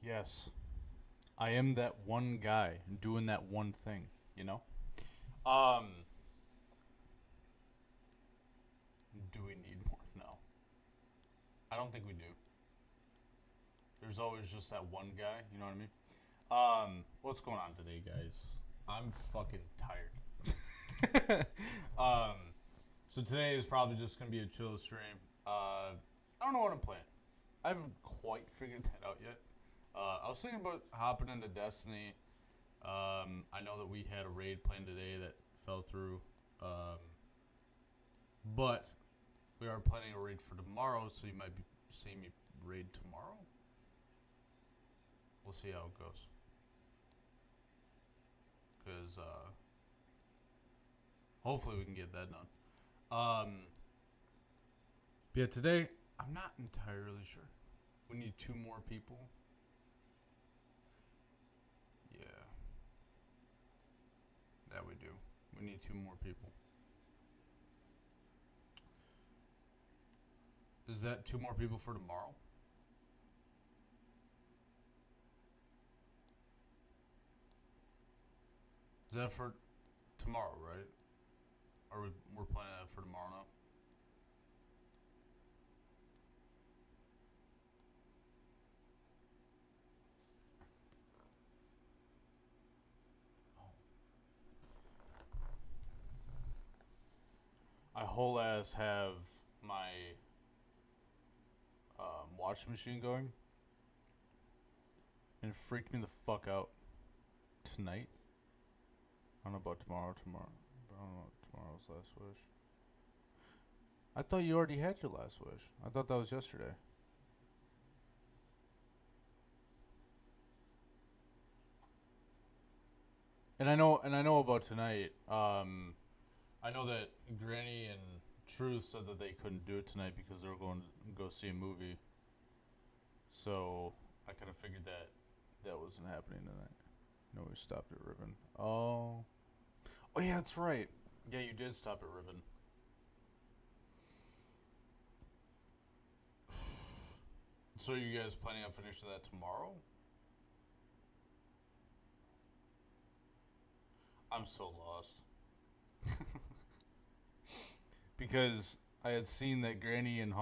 Yes, I am that one guy doing that one thing. You know. Um, do we need more? No, I don't think we do. There's always just that one guy. You know what I mean? What's going on today, guys? I'm fucking tired. um, so today is probably just gonna be a chill stream. I don't know what I'm playing. I haven't quite figured that out yet. I was thinking about hopping into Destiny. I know that we had a raid planned today that fell through. Um, but we are planning a raid for tomorrow, so you might be seeing me raid tomorrow. We'll see how it goes. Because hopefully we can get that done. But yeah, today I'm not entirely sure. We need two more people. Yeah, that we do. We need two more people. Is that two more people for tomorrow? Is that for tomorrow, right? We're planning that for tomorrow now? Oh. I whole ass have my washing machine going, and it freaked me the fuck out tonight. I don't know about tomorrow. But I don't know tomorrow's last wish. I thought you already had your last wish. I thought that was yesterday. And I know about tonight. I know that Granny and Truth said that they couldn't do it tonight because they were going to go see a movie. So I kind of figured that that wasn't happening tonight. No, we stopped at Ribbon. Oh yeah, that's right. Yeah, you did stop at Ribbon. So are you guys planning on finishing that tomorrow? I'm so lost. Because I had seen that Granny and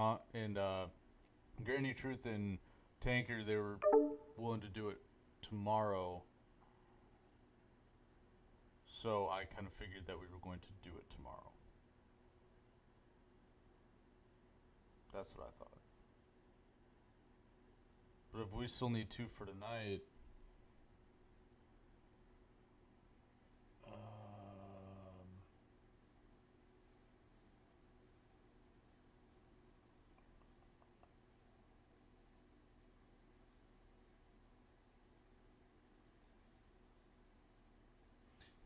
Granny Truth and Tanker, they were willing to do it tomorrow. So I kind of figured that we were going to do it tomorrow. That's what I thought. But if we still need two for tonight,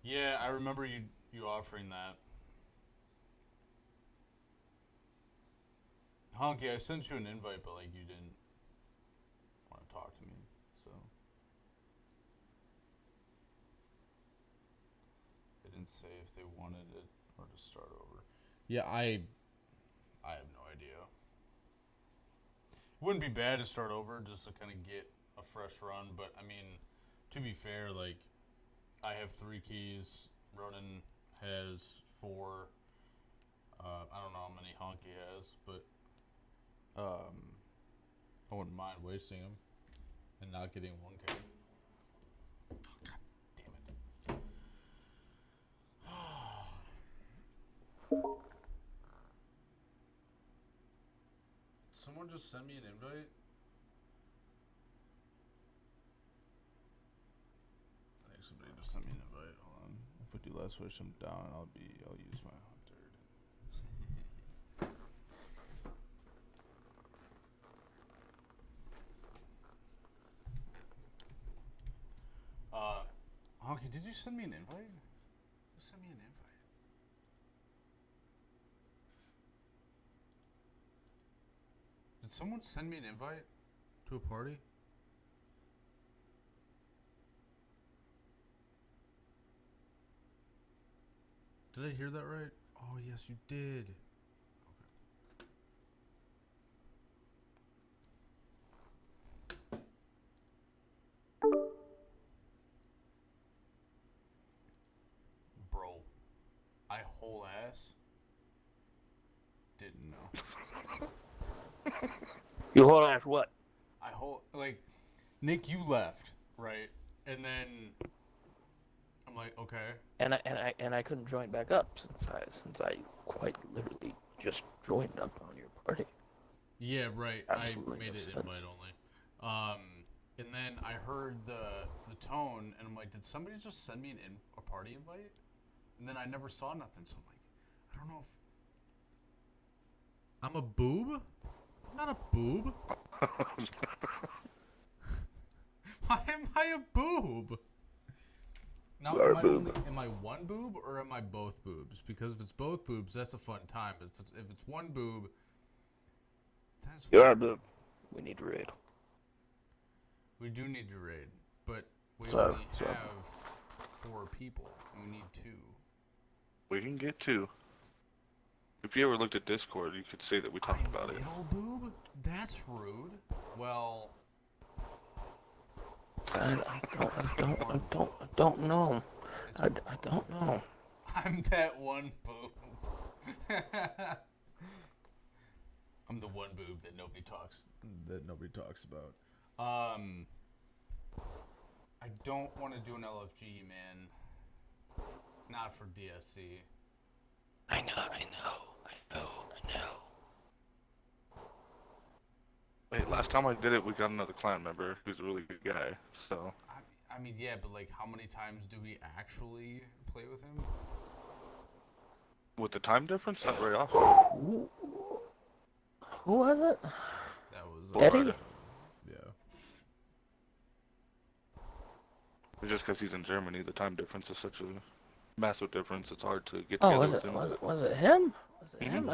yeah, I remember you offering that. Honky, I sent you an invite, but like you didn't want to talk to me, so they didn't say if they wanted it or to start over. Yeah, I have no idea. It wouldn't be bad to start over just to kind of get a fresh run, but I mean, to be fair, like I have three keys. Ronan has four. I don't know how many Honky has, but um, I wouldn't mind wasting them and not getting one key. Oh, God damn it! Someone just sent me an invite. I think somebody just sent me an invite. Hold on. If we do last wish, I'm down. I'll use my hunter. Uh, Honky, did you send me an invite? Who sent me an invite? Did someone send me an invite to a party? Did I hear that right? Oh, yes, you did. Okay. whole ass? Didn't know. You whole ass what? Nick, you left, right? And then I'm like, okay. And I couldn't join back up since I quite literally just joined up on your party. Yeah, right. Absolutely I made no it sense. invite only. And then I heard the tone, and I'm like, did somebody just send me a party invite? And then I never saw nothing, so I'm like, I don't know if I'm a boob. I'm not a boob. Why am I a boob? Now, You are a boob. am I one boob or am I both boobs? Because if it's both boobs, that's a fun time. If it's one boob, that's You weird. are a boob. We need to raid. We do need to raid, but we So- only have 4 people. And we need 2. We can get 2. If you ever looked at Discord, you could say that we talked about it. Little boob? That's rude. Well, I don't know. I don't know. I'm that one boob. I'm the one boob that nobody talks about. I don't want to do an LFG, man. Not for DSC. I know. Hey, last time I did it, we got another clan member who's a really good guy, so... I mean, yeah, but like, how many times do we actually play with him? With the time difference, not very often. Who was it? That was Eddie? Yeah. It's just because he's in Germany, the time difference is such a massive difference, it's hard to get together with him. Was it him? Was it Mhm. him?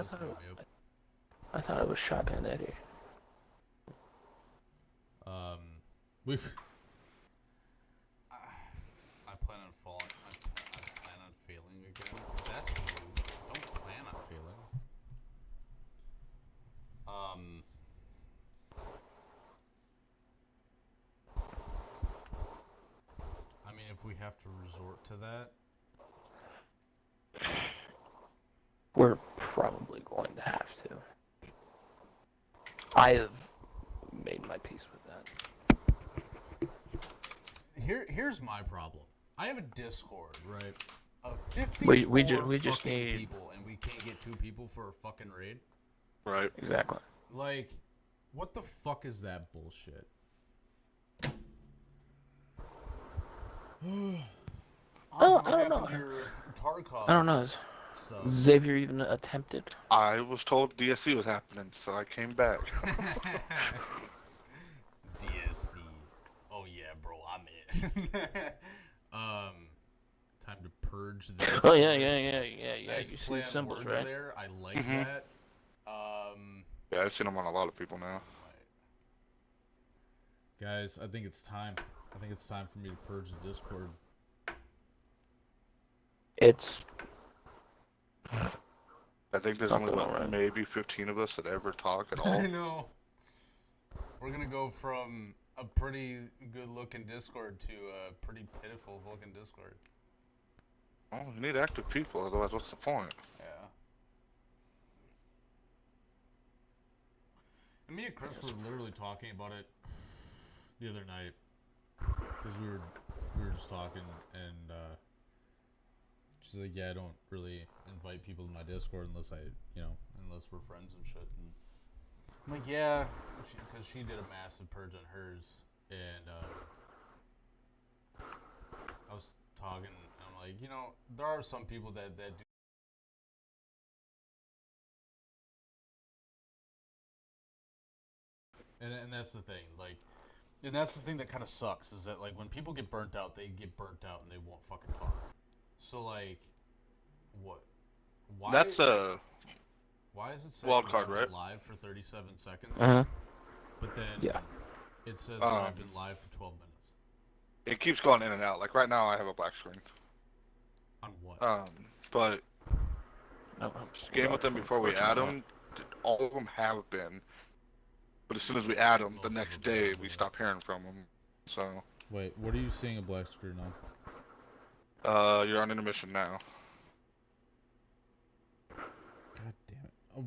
I thought it was Shotgun Eddie. We've. I plan on falling. I plan on failing again. That's rude. Don't plan on failing. I mean, if we have to resort to that. We're probably going to have to. I have made my peace with that. Here's my problem. I have a Discord, right? Of 50 We just need people, and we can't get 2 people for a fucking raid. Right. Exactly. Like, what the fuck is that bullshit? I don't know. I don't know. Has Xavier even attempted? I was told DSC was happening, so I came back. DSC. Oh yeah, bro, I'm it. Time to purge this. Oh yeah. Nice You see play the on symbols, words right? there. I like Mhm. that. Yeah, I've seen him on a lot of people now. Guys, I think it's time. I think it's time for me to purge the Discord. It's I think there's only about maybe 15 of us that ever talk at all. I know. We're gonna go from a pretty good-looking Discord to a pretty pitiful-looking Discord. Oh, you need active people, otherwise what's the point? Yeah. And me and Chris were literally talking about it the other night because we were just talking, and she's like, "Yeah, I don't really invite people to my Discord unless unless we're friends and shit." And I'm like, "Yeah," because she did a massive purge on hers, and I was talking, and I'm like, there are some people that do. And that's the thing, and that's the thing that kind of sucks, is that, when people get burnt out, they get burnt out and they won't fucking talk. So, what? Why? That's a Why is it saying wild card, right? live for 37 seconds? But then it says I've been live for 12 minutes. It keeps going in and out. Like right now, I have a black screen. On what? But game with them before we add them. All of them have been. But as soon as we add them, the next day we stop hearing from them. So. Wait, what are you seeing a black screen on? You're on intermission now.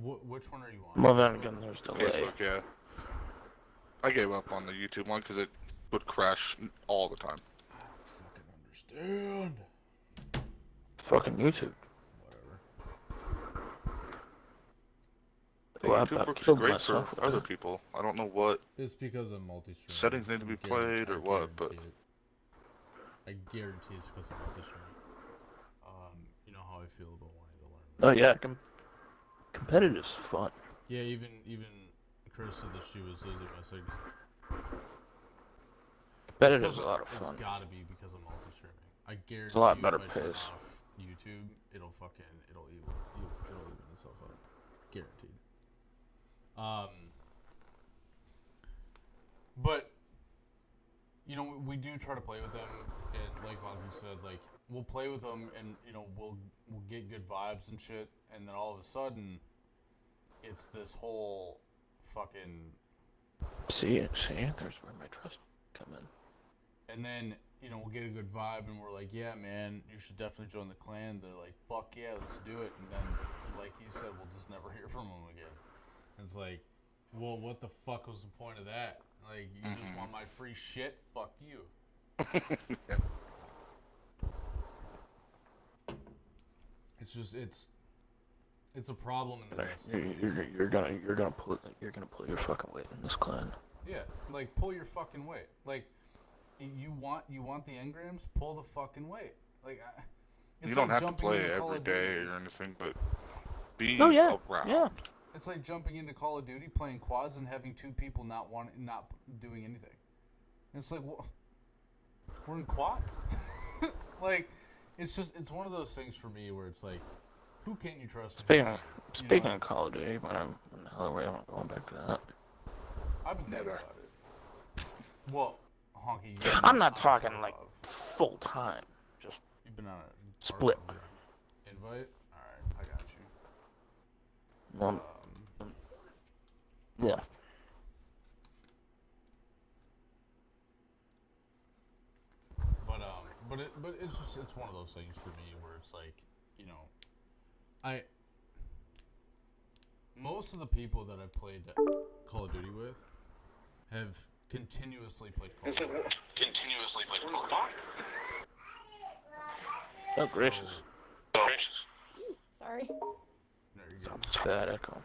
Which one are you on? Well, then again, there's delay. Facebook, yeah. I gave up on the YouTube one because it would crash all the time. I don't fucking understand. Fucking YouTube. Whatever. Well, YouTube I works killed great myself for with other that. people. I don't know what It's because of multi-streaming. settings need to be played or what, but I guarantee it's because of multi-streaming. You know how I feel about wanting to learn. Oh yeah, competitive's fun. Yeah, even Chris said that she was losing my signal. Competitive's a lot of fun. It's gotta be because of multi-streaming. I guarantee It's a lot you better if I turn pace. off YouTube, it'll even itself up. Guaranteed. But you know, we do try to play with them, and like Malcolm said, like we'll play with them, and you know, we'll get good vibes and shit, and then all of a sudden, it's this whole fucking. See, there's where my trust come in. And then, you know, we'll get a good vibe, and we're like, yeah, man, you should definitely join the clan. They're like, fuck yeah, let's do it. And then, like he said, we'll just never hear from them again. And it's like, well, what the fuck was the point of that? Like, you just want my free shit? Fuck you. It's just, it's a problem in the best. You're gonna pull your fucking weight in this clan. Yeah, like pull your fucking weight. Like you want the engrams, pull the fucking weight. Like it's you don't like have to jumping play into Call every of day Duty. or anything, but be yeah, around. yeah. It's like jumping into Call of Duty, playing quads, and having two people not doing anything. And it's like, well, we're in quads. Like, it's one of those things for me where it's like, who can you trust? Speaking of Call of Duty, when the hell are we going back to that? I've been thinking Never. about it. Well, Honky, I'm not talking like full time. Just you've been on a split. Invite. All right, I got you. Yeah. But it's one of those things for me where it's like, you know, most of the people that I've played Call of Duty with have continuously played Call of Duty. Oh gracious. Sorry. No, you're good. It's bad echo.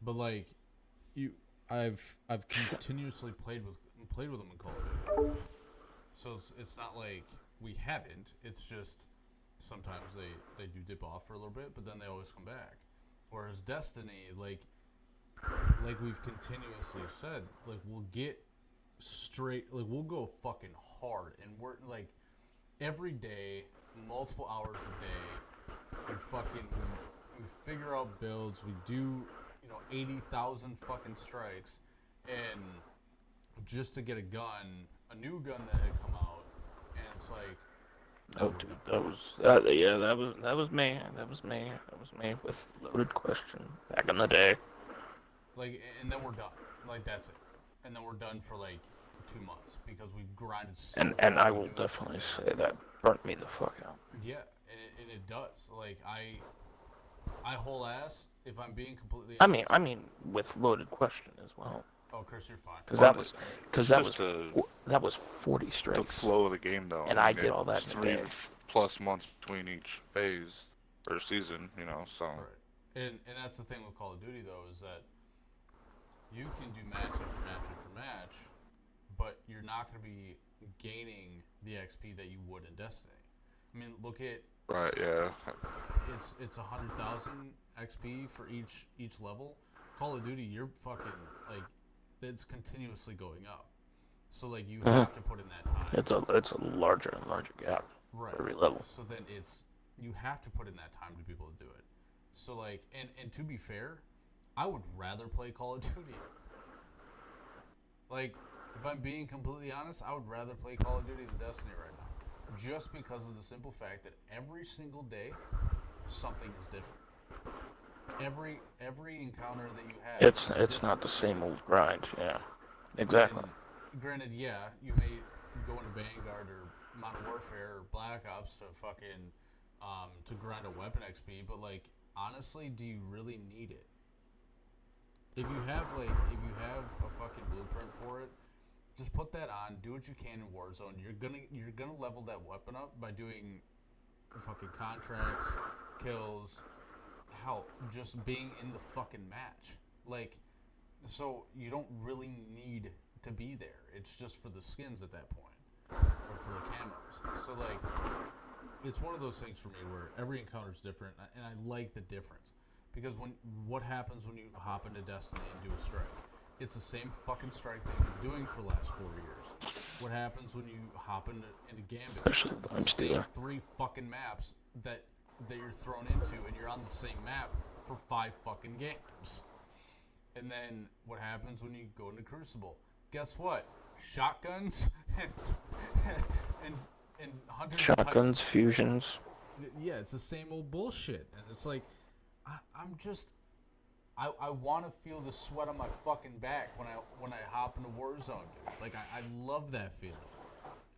But like, I've continuously played with them in Call of Duty. So it's not like we haven't. It's just sometimes they do dip off for a little bit, but then they always come back. Whereas Destiny, like we've continuously said, like we'll get straight, like we'll go fucking hard, and we're like every day, multiple hours a day. We figure out builds. We do 80,000 fucking strikes, and just to get a gun, a new gun that had come out, and it's like. Oh, dude, that was me. That was me with loaded question back in the day. Like, and then we're done. Like, that's it. And then we're done for like 2 months because we've grinded so And I hard will to do it. definitely say that burnt me the fuck out. Yeah, and it does. Like, I whole ass. If I'm being completely I honest, mean with loaded question as well. oh, Chris, you're fine. Because Just that was 40 the strikes. flow of the game, though. And I did all that in a 3 day. plus months between each phase or season, so. Right. And that's the thing with Call of Duty though, is that you can do match after match after match, but you're not going to be gaining the XP that you would in Destiny. I mean, look at Right, yeah. it's 100,000 XP for each level. Call of Duty, you're fucking like it's continuously going up. So like you have to put in that time. It's a larger and larger gap Right. every level. So then you have to put in that time to be able to do it. So like and to be fair, I would rather play Call of Duty. Like, if I'm being completely honest, I would rather play Call of Duty than Destiny right now. Just because of the simple fact that every single day something is different. Every encounter that you have It's not the same old grind, yeah. Exactly. And granted, yeah, you may go into Vanguard or Modern Warfare or Black Ops to fucking to grind a weapon XP, but like honestly, do you really need it? If you have a fucking blueprint for it, just put that on. Do what you can in Warzone. You're gonna level that weapon up by doing fucking contracts, kills, hell, just being in the fucking match. Like, so you don't really need to be there. It's just for the skins at that point, or for the camos. So like, it's one of those things for me where every encounter is different, and I like the difference. Because what happens when you hop into Destiny and do a strike? It's the same fucking strike that you've been doing for the last 4 years. What happens when you hop into Gambit? Especially it's the same 3 fucking maps that you're thrown into, and you're on the same map for 5 fucking games. And then what happens when you go into Crucible? Guess what? Shotguns and hundreds Shotguns, fusions. Yeah, it's the same old bullshit, and it's like, I want to feel the sweat on my fucking back when I hop into Warzone, dude. Like I love that feeling.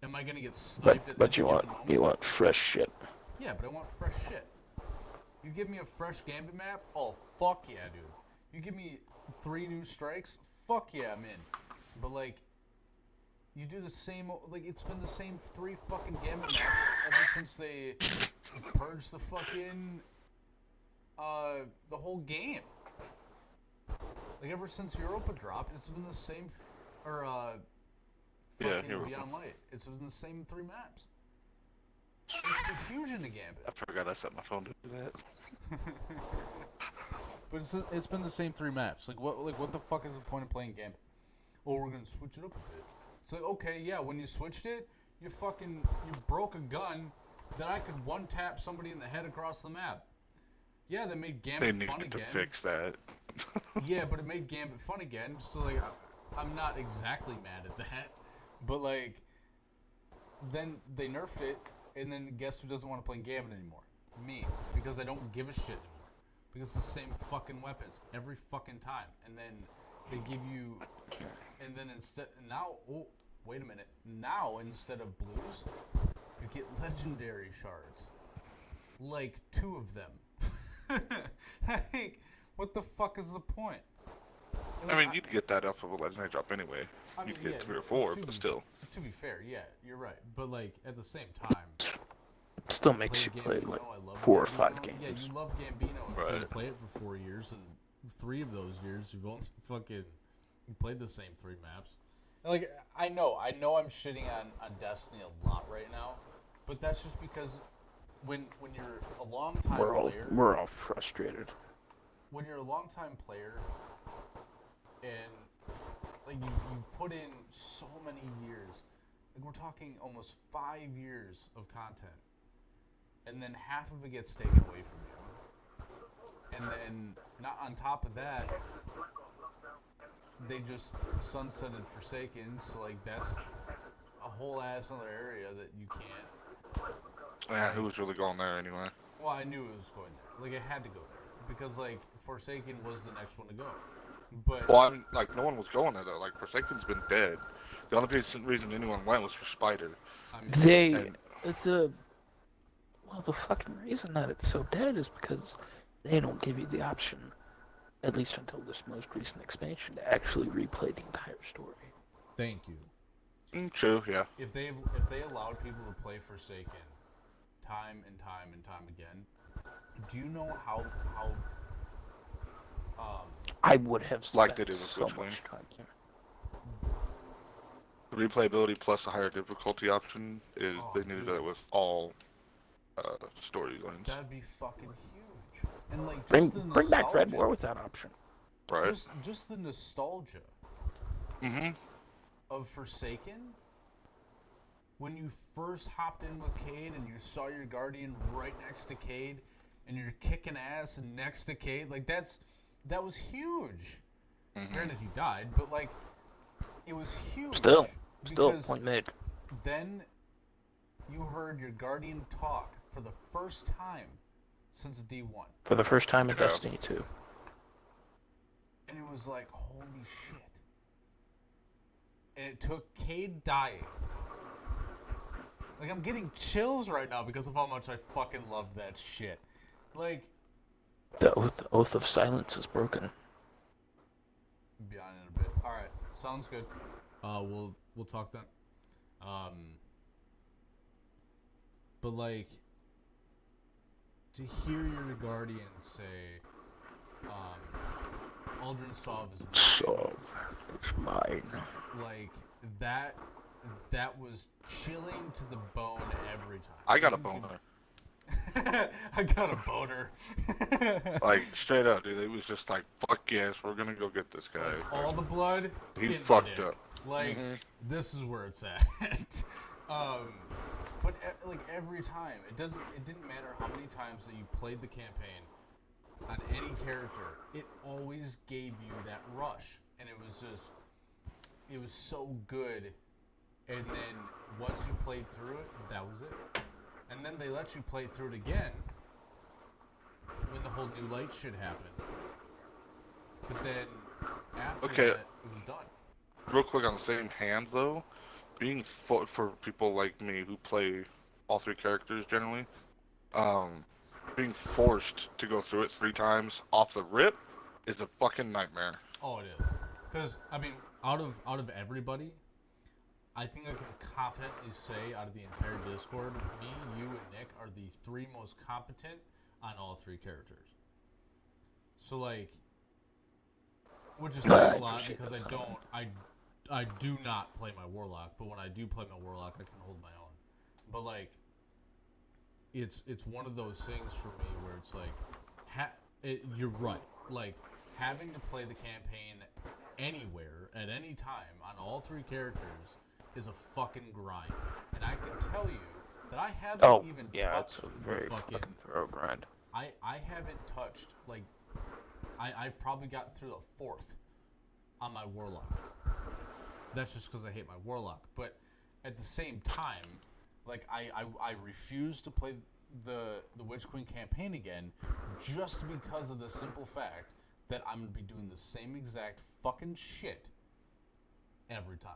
Am I gonna get sniped? But you want fresh shit. Yeah, but I want fresh shit. You give me a fresh Gambit map, oh fuck yeah, dude. You give me 3 new strikes, fuck yeah, I'm in. But like, you do the same, like it's been the same 3 fucking Gambit maps ever since they purged the fucking the whole game. Like ever since Europa dropped, it's been the same, fucking Beyond Light. It's been the same 3 maps. It's been huge in the Gambit. I forgot I set my phone to do that. But it's been the same 3 maps. Like what the fuck is the point of playing Gambit? Oh, we're gonna switch it up a bit. It's like, okay, yeah, when you switched it, you broke a gun that I could one tap somebody in the head across the map. Yeah, they made Gambit fun again. They need to fix that. Yeah, but it made Gambit fun again, so like I'm not exactly mad at that. But like, then they nerfed it, and then guess who doesn't want to play Gambit anymore? Me, because I don't give a shit anymore. Because it's the same fucking weapons every fucking time, and then they give you, and then oh wait a minute, now instead of blues, you get legendary shards, like 2 of them. Like, what the fuck is the point? I mean, you'd get that off of a legendary drop anyway. You'd get 3 or 4, but still. To be fair, yeah, you're right. But like at the same time, It still makes you play like 4 or 5 games. Yeah, you love Gambino until you play it for 4 years, and 3 of those years you've only you played the same 3 maps. And like I know I'm shitting on Destiny a lot right now, but that's just because when you're a long time player, we're all frustrated. When you're a long time player, and like you put in so many years, like we're talking almost 5 years of content, and then half of it gets taken away from you, and then not on top of that, they just sunsetted Forsaken, so like that's a whole ass other area that you can't. Yeah, who was really going there anyway? Well, I knew it was going there. Like, it had to go there. Because, like, Forsaken was the next one to go. But... Well, no one was going there, though. Like, Forsaken's been dead. The only reason anyone went was for Spider. The fucking reason that it's so dead is because they don't give you the option, at least until this most recent expansion, to actually replay the entire story. Thank you. True, yeah. If they allowed people to play Forsaken time and time and time again, do you know how I would have liked it so much time there. The replayability plus the higher difficulty option is they needed that with all storylines. That'd be fucking huge. And like bring back Red War with that option. Right. Just the nostalgia. Of Forsaken. When you first hopped in with Cade and you saw your Guardian right next to Cade, and you're kicking ass next to Cade, like that was huge. Granted, he died, but like it was huge. Still point made. Then you heard your Guardian talk for the first time since D1. For the first time in Destiny 2. And it was like, holy shit. And it took Cade dying. Like, I'm getting chills right now because of how much I fucking love that shit. Like, The oath of silence is broken. Be on in a bit. All right, sounds good. We'll talk then. But like to hear your guardian say, Aldrin Sov is mine, So, it's mine. like that. That was chilling to the bone every time. I got a boner. I got a boner. Like, straight up, dude. It was just like, fuck yes, we're gonna go get this guy. All the blood. He in my fucked dick. up. Like, this is where it's at. But like every time, it didn't matter how many times that you played the campaign on any character, it always gave you that rush, and it was so good. And then once you played through it, that was it. And then they let you play through it again when the whole new light shit happened. But then after that, it was done. Real quick on the same hand though, being for people like me who play all three characters generally, being forced to go through it 3 times off the rip is a fucking nightmare. Oh, it is. Because I mean, out of everybody, I think I can confidently say out of the entire Discord, me, you, and Nick are the 3 most competent on all 3 characters. So like, which is saying a lot because I do not play my Warlock, but when I do play my Warlock, I can hold my own. But like, it's one of those things for me where it's like, you're right. Like, having to play the campaign anywhere at any time on all 3 characters is a fucking grind. And I can tell you that I haven't even touched it's a very fucking thorough grind. I haven't touched, like, I've probably gotten through the 4th on my Warlock. That's just because I hate my Warlock. But at the same time, like, I refuse to play the Witch Queen campaign again just because of the simple fact that I'm going to be doing the same exact fucking shit every time.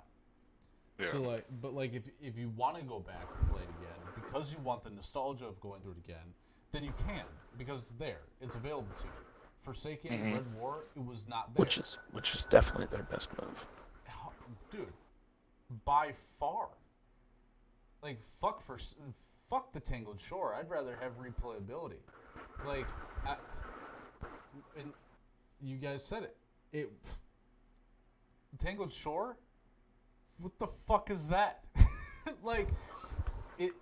Yeah. So like, but like if you want to go back and play it again because you want the nostalgia of going through it again, then you can because it's there. It's available to you. Forsaken and Red War, it was not there. Which is definitely their best move. Dude, by far. Like fuck the Tangled Shore. I'd rather have replayability. Like, and you guys said it. Tangled Shore. What the fuck is that? Like, it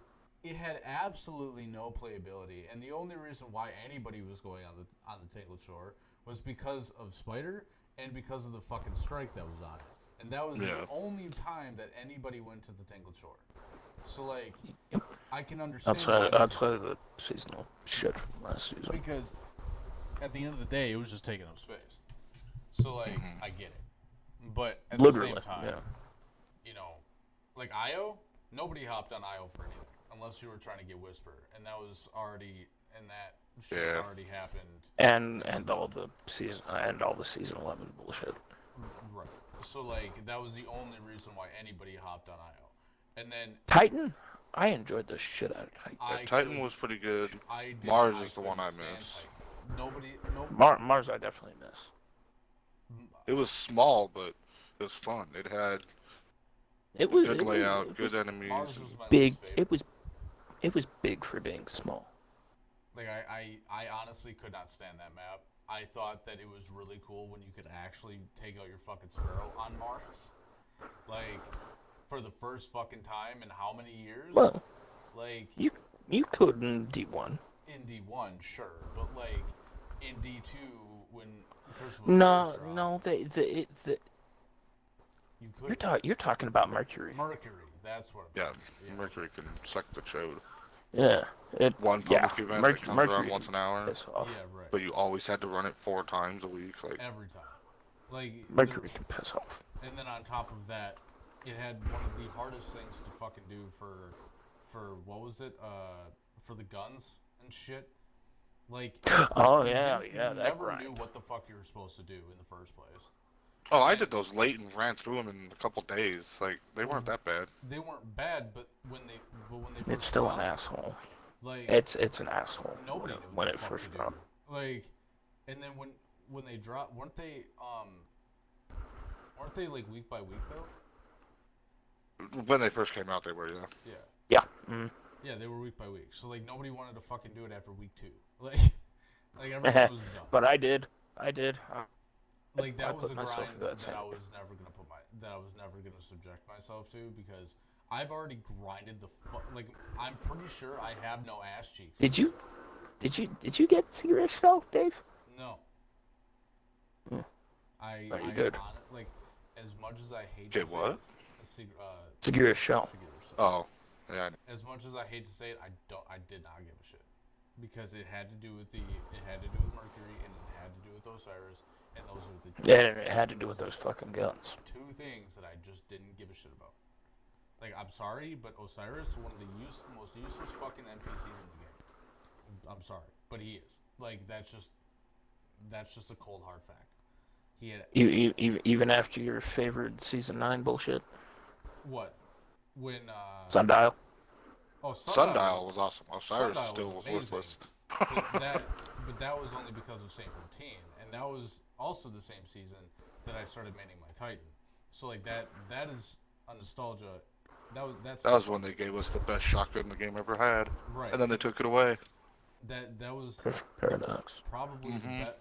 had absolutely no playability, and the only reason why anybody was going on the Tangled Shore was because of Spider and because of the fucking strike that was on it, and that was the only time that anybody went to the Tangled Shore. So like, I can understand. That's why the seasonal shit from last season. Because at the end of the day, it was just taking up space. So like, I get it, but at the same time. You know, like IO, nobody hopped on IO for anything unless you were trying to get Whisper, and that was already, and that shit already happened. And all the season 11 bullshit. Right. So like that was the only reason why anybody hopped on IO, and then Titan, I enjoyed the shit out of Titan. Titan was pretty good. Mars is the one I miss. Nobody. Mars, I definitely miss. It was small, but it was fun. It had. Good layout, good enemies. Mars was my big. least favorite. It was big for being small. Like I honestly could not stand that map. I thought that it was really cool when you could actually take out your fucking Sparrow on Mars. Like, for the first fucking time in how many years? Well, like you could in D1. In D1, sure, but like in D2 when Curse of Osiris No, you could. You're talking about Mercury. Mercury, that's what. Yeah, Mercury can suck the chode. Yeah. One public event that comes around once an hour. Yeah, right. But you always had to run it 4 times a week, like every time. Like Mercury can piss off. And then on top of that, it had one of the hardest things to fucking do for what was it? For the guns and shit. Like you never knew what the fuck you were supposed to do in the first place. Oh, I did those late and ran through them in a couple days. Like, they weren't that bad. They weren't bad, but when they it's still an asshole. Like, it's an asshole. Nobody knew when what it the fuck first to dropped. do. Like, And then when they dropped, weren't they like week by week though? When they first came out, they were, yeah. Yeah. Yeah. Mm. Yeah, they were week by week. So like nobody wanted to fucking do it after week 2. Like everyone was dumb. But I did. Like that I was put a myself grind through that that I same- was never gonna subject myself to because I've already grinded the like I'm pretty sure I have no ass cheeks. Did you get Cigarette Shell, Dave? No. Hmm. I good. Like as much as I hate Okay, to say what? it, Cigarette Shell. Oh, yeah. As much as I hate to say it, I did not give a shit because it had to do with Mercury and it had to do with Osiris, and those are the Yeah, it had to do with those fucking guns. 2 things that I just didn't give a shit about. Like I'm sorry, but Osiris is one of the most useless fucking NPCs in the game. I'm sorry, but he is. Like that's just a cold hard fact. He had Even after your favorite season 9 bullshit. what when Sundial. Oh, Sundial was awesome. Osiris Sundial still was was worthless. but that was only because of Saint 14, and that was also the same season that I started maining my Titan. So like that is a nostalgia. That was when they gave us the best shotgun the game ever had. Right. And then they took it away. That was Paradox. probably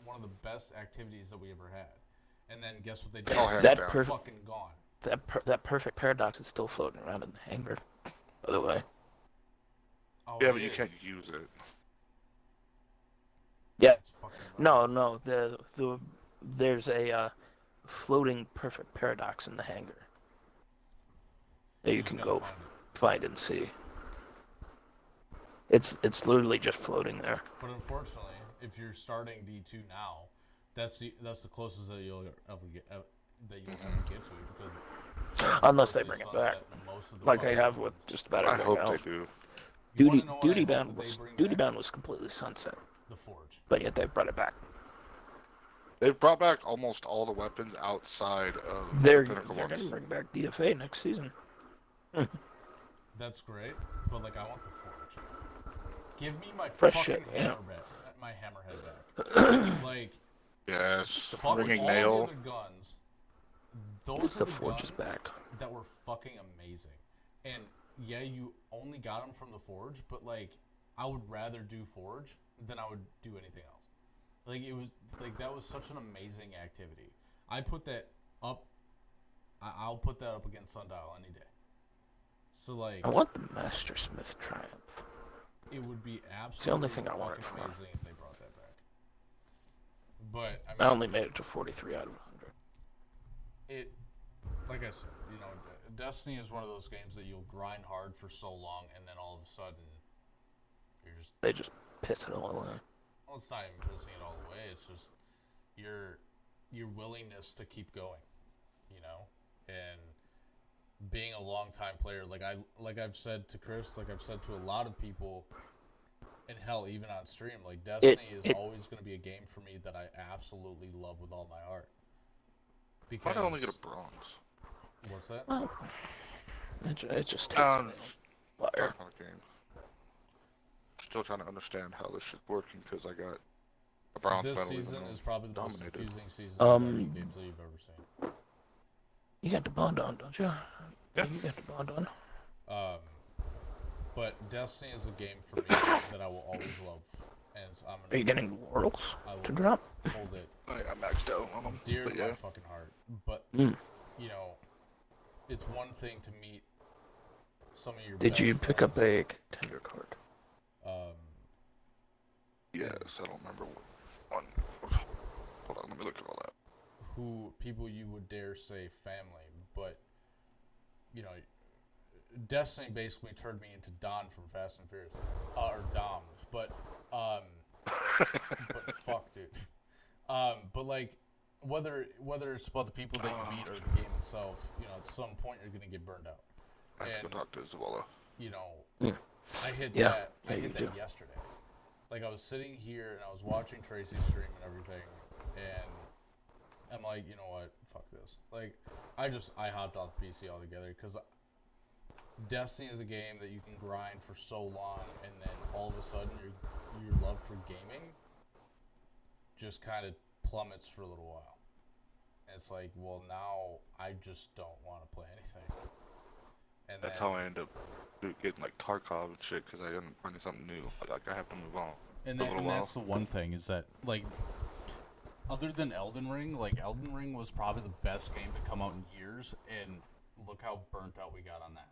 one of the best activities that we ever had. And then guess what they did? Oh, hands That down. Fucking gone. That perfect paradox is still floating around in the hangar. By the way. Oh, Yeah, it but you is. can't use it. Yeah. It's fucking gone. No. There's a floating perfect paradox in the hangar that you Just can gotta go find it. find and see. It's literally just floating there. But unfortunately, if you're starting D2 now, that's the closest that you'll ever get to it because Unless they Sunset bring it back, most of the like they fucking have with ones. just about I everything hope else. they do. You wanna Duty know what I Duty hope Bound that they was bring Duty back? Bound was completely sunset, The Forge. but yet they brought it back. They've brought back almost all the weapons outside of They're the Pinnacle gonna ones. bring back DFA next season. That's great, but like I want the Forge. Give me my Fresh fucking shit, yeah. my hammerhead back. Like Yes, fuck ringing all nail. the other guns. Those Because are the the Forge guns is back. that were fucking amazing. And yeah, you only got them from the Forge, but like I would rather do Forge than I would do anything else. Like it was like that was such an amazing activity. I put that up. I'll put that up against Sundial any day. So like I want the Master Smith Triumph. it would be absolutely the only thing I want it fucking for. amazing if they brought that back. But I I mean, only made it to 43 out of 100. it like I said, you know, Destiny is one of those games that you'll grind hard for so long, and then all of a sudden, you're just They just piss it all away. well, it's not even pissing it all away. It's just your willingness to keep going, you know, and being a long-time player. Like I've said to Chris, like I've said to a lot of people, and hell, even on stream, like Destiny is always going to be a game for me that I absolutely love with all my heart. Because Why'd I only get a bronze? what's that? Well, it just takes a while. Talking about the game. Still trying to understand how this shit's working because I got a bronze This medal. season is probably the most dominated. confusing season of any games that you've ever seen. You got the bond on, don't you? Yeah. You got the bond on. But Destiny is a game for me that I will always love, and I'm Are you gonna getting laurels I will to drop? hold it I maxed out on them. dear But to yeah. my fucking heart. But Mm. you know, it's one thing to meet some of your. Did best you pick up friends, a contender card? Yes, I don't remember one. Hold on, let me look at all that. who people you would dare say family, but you know, Destiny basically turned me into Don from Fast and Furious, or Doms, but fuck, dude. But like, whether it's about the people that you meet or the game itself, you know, at some point you're gonna get burned out. I have to And go talk to Isabella. you know, Yeah. I hit Yeah. that. I Yeah, hit you that do. yesterday. Like I was sitting here and I was watching Tracy's stream and everything, and I'm like, you know what? Fuck this. Like, I hopped off PC altogether because Destiny is a game that you can grind for so long, and then all of a sudden your love for gaming just kind of plummets for a little while. And it's like, well, now I just don't want to play anything. And That's then, how I end up getting like Tarkov and shit because I didn't find something new. Like I have to move on. and, For a that, little and while. that's the one thing is that, like, other than Elden Ring, like, Elden Ring was probably the best game to come out in years, and look how burnt out we got on that.